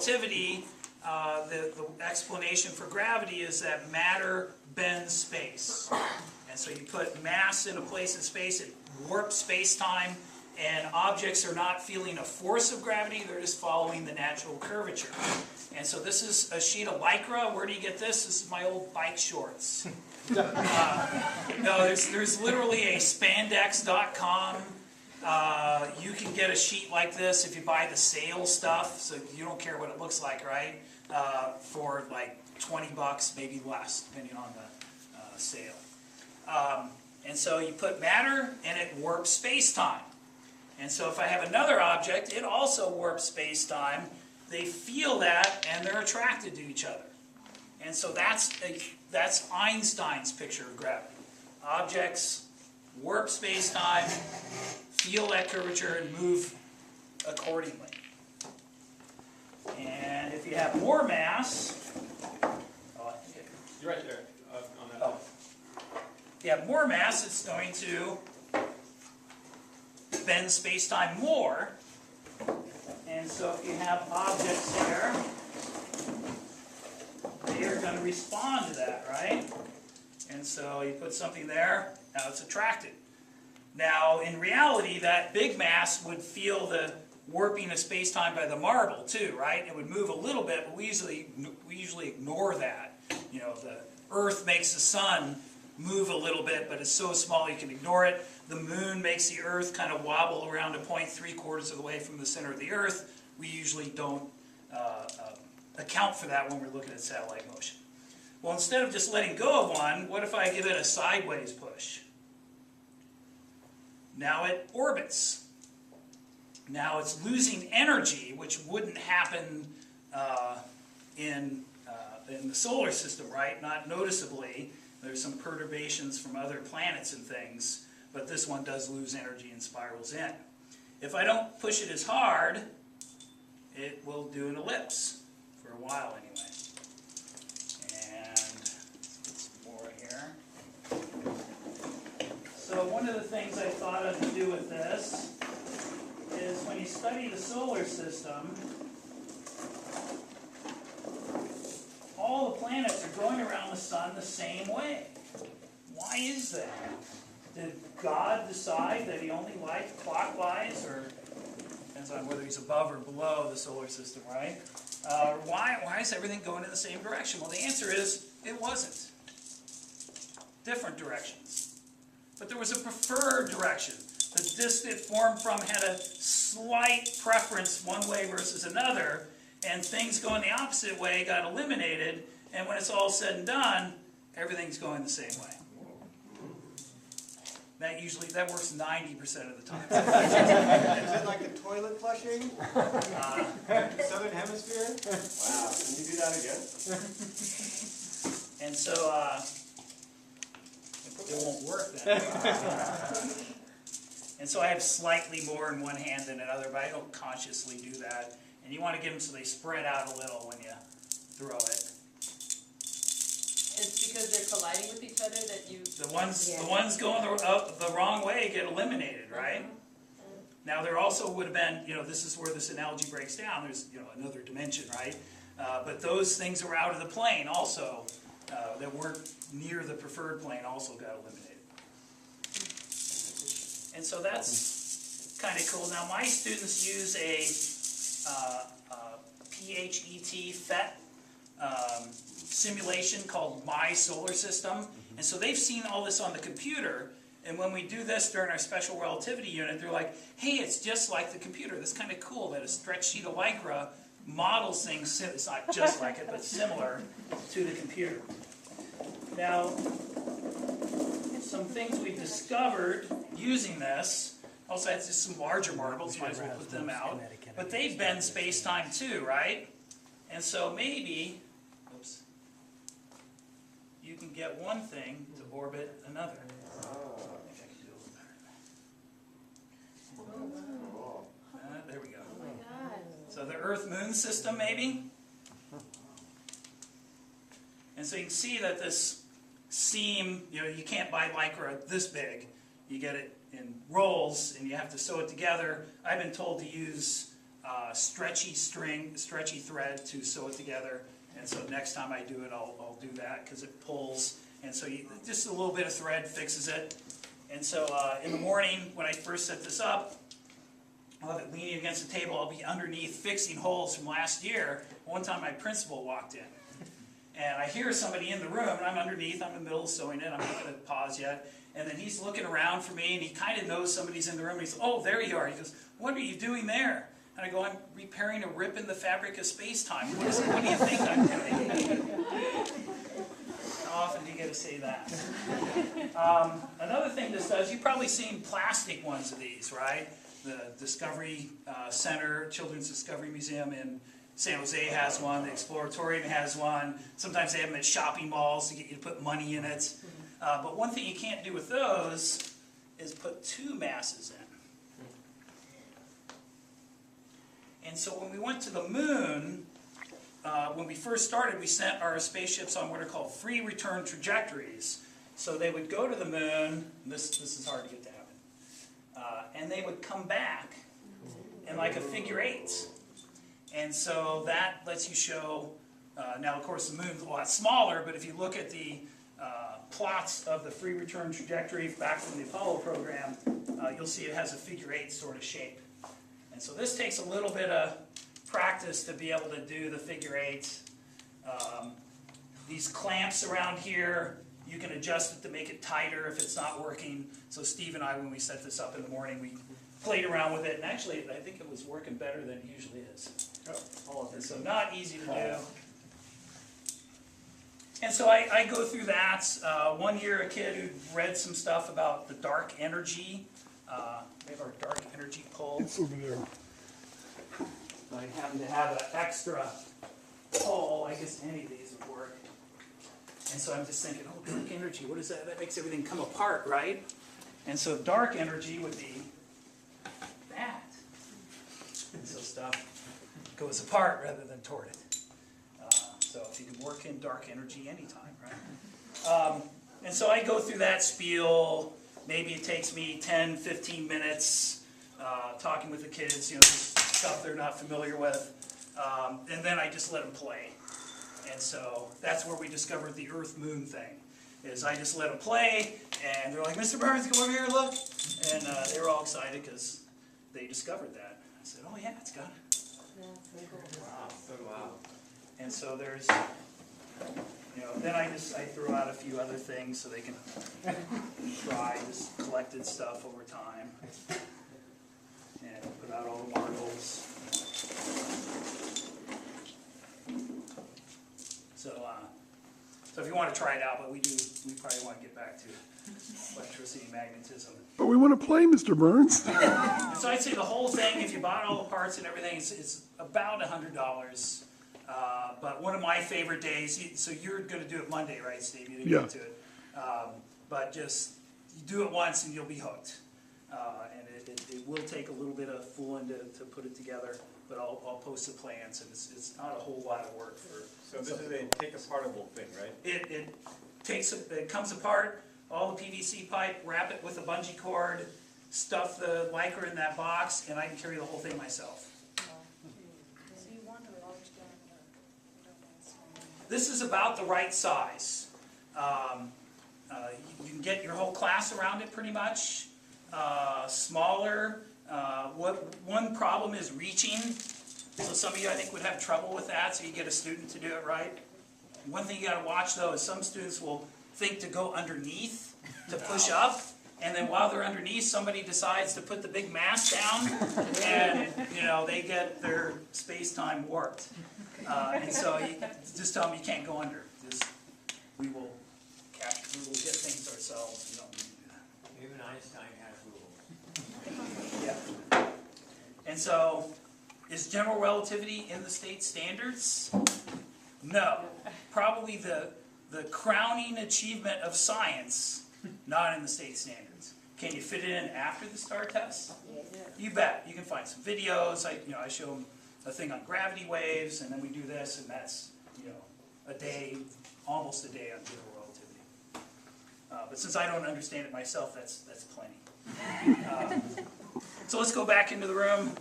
relativity, the explanation for gravity is that matter bends space. And so you put mass in a place in space, it warps space-time, and objects are not feeling a force of gravity, they're just following the natural curvature. And so this is a sheet of Lycra. Where do you get this? This is my old bike shorts. No, there's literally a spandex.com. You can get a sheet like this if you buy the sale stuff, so you don't care what it looks like, right? For like 20 bucks, maybe less, depending on the sale. And so you put matter and it warps space-time. And so if I have another object, it also warps space-time. They feel that and they're attracted to each other. And so that's Einstein's picture of gravity. Objects warp space-time, feel that curvature, and move accordingly. And if you have more mass, you're right there on that. Oh. If you have more mass, it's going to bend space-time more. And so if you have objects here, they are going to respond to that, right? And so you put something there, now it's attracted. Now, in reality, that big mass would feel the warping of space-time by the marble too, right? It would move a little bit, but we usually ignore that. You know, the Earth makes the sun move a little bit, but it's so small you can ignore it. The moon makes the Earth kind of wobble around a point 3/4 of the way from the center of the Earth. We usually don't account for that when we're looking at satellite motion. Well, instead of just letting go of one, what if I give it a sideways push? Now it orbits. Now it's losing energy, which wouldn't happen in the solar system, right? Not noticeably. There's some perturbations from other planets and things, but this one does lose energy and spirals in. If I don't push it as hard, it will do an ellipse for a while anyway. And let's put some more here. So one of the things I thought of to do with this is when you study the solar system, all the planets are going around the sun the same way. Why is that? Did God decide that he only liked clockwise, or depends on whether he's above or below the solar system, right? Why is everything going in the same direction? Well, the answer is it wasn't. Different directions. But there was a preferred direction. The disk it formed from had a slight preference one way versus another, and things going the opposite way got eliminated, and when it's all said and done, everything's going the same way. That works 90% of the time. Is it like the toilet flushing? Southern Hemisphere? Wow, can you do that again? And so, it won't work then. And so I have slightly more in one hand than another, but I don't consciously do that. And you want to give them so they spread out a little when you throw it. It's because they're colliding with each other that you... The ones going the wrong way get eliminated, right? Now there also would have been, this is where this analogy breaks down. There's, another dimension, right? But those things that were out of the plane also, that weren't near the preferred plane, also got eliminated. And so that's kind of cool. Now my students use a PHET simulation called My Solar System. And so they've seen all this on the computer. And when we do this during our special relativity unit, they're like, hey, it's just like the computer. That's kind of cool that a stretch sheet of Lycra models things, it's not just like it, but similar to the computer. Now, some things we've discovered using this, also it's just some larger marbles, might as well put them out, but they bend space-time too, right? And so maybe, you can get one thing to orbit another. There we go. Oh my God. So the Earth-Moon system, maybe? And so you can see that this seam, you can't buy Lycra this big. You get it in rolls, and you have to sew it together. I've been told to use stretchy thread to sew it together. And so next time I do it, I'll do that because it pulls. And so just a little bit of thread fixes it. And so in the morning, when I first set this up, I'll have it leaning against the table. I'll be underneath fixing holes from last year. One time my principal walked in. And I hear somebody in the room, and I'm underneath. I'm in the middle of sewing it. I'm not going to pause yet. And then he's looking around for me, and he kind of knows somebody's in the room. And he's, oh, there you are. He goes, what are you doing there? And I go, I'm repairing a rip in the fabric of space-time. What do you think I'm doing? How often do you get to say that? Another thing this does, you've probably seen plastic ones of these, right? The Discovery Center, Children's Discovery Museum in San Jose has one. The Exploratorium has one. Sometimes they have them at shopping malls to get you to put money in it. But one thing you can't do with those is put two masses in. And so when we went to the moon, when we first started, we sent our spaceships on what are called free return trajectories. So they would go to the moon. This is hard to get to happen. And they would come back in like a figure eight. And so that lets you show, now of course the moon's a lot smaller, but if you look at the plots of the free return trajectory back from the Apollo program, you'll see it has a figure eight sort of shape. And so this takes a little bit of practice to be able to do the figure eight. These clamps around here, you can adjust it to make it tighter if it's not working. So Steve and I, when we set this up in the morning, we played around with it, and actually I think it was working better than it usually is. And so not easy to do. And so I go through that. One year a kid who read some stuff about the dark energy. We have our dark energy pole. It's over there. So I happen to have an extra pole. I guess any of these would work. And so I'm just thinking, oh, dark energy, what is that? That makes everything come apart, right? And so dark energy would be that. And so stuff goes apart rather than toward it. So if you can work in dark energy anytime, right? And so I go through that spiel. Maybe it takes me 10, 15 minutes talking with the kids, you know, just stuff they're not familiar with. And then I just let them play. And so that's where we discovered the Earth-Moon thing. Is I just let them play, and they're like, Mr. Burns, come over here and look. And they were all excited because they discovered that. I said, oh yeah, it's got it. Wow, so wow. And so there's, you know, then I throw out a few other things so they can try this collected stuff over time. And put out all the marbles. So if you want to try it out, but we probably want to get back to electricity and magnetism. But we want to play, Mr. Burns. And so I'd say the whole thing, if you bought all the parts and everything, it's about $100. But one of my favorite days, so you're going to do it Monday, right, Steve? You didn't get to it. But just, you do it once and you'll be hooked. And it will take a little bit of fooling to put it together, but I'll post the plans, and it's not a whole lot of work for. So this is a take-apartable thing, right? It comes apart, all the PVC pipe, wrap it with a bungee cord, stuff the Lycra in that box, and I can carry the whole thing myself. This is about the right size. You can get your whole class around it pretty much. Smaller. One problem is reaching. So some of you, I think, would have trouble with that, so you get a student to do it right. One thing you got to watch, though, is some students will think to go underneath to push up, and then while they're underneath, somebody decides to put the big mass down, and you know they get their space-time warped. And so you just tell them you can't go under. We will get things ourselves. We don't need to do that. Even Einstein has rules. Yeah. And so, is general relativity in the state standards? No. Probably the crowning achievement of science, not in the state standards. Can you fit it in after the STAR test? You bet. You can find some videos. I show them a thing on gravity waves, and then we do this, and that's, a day, almost a day on general relativity. But since I don't understand it myself, that's plenty. So let's go back into the room.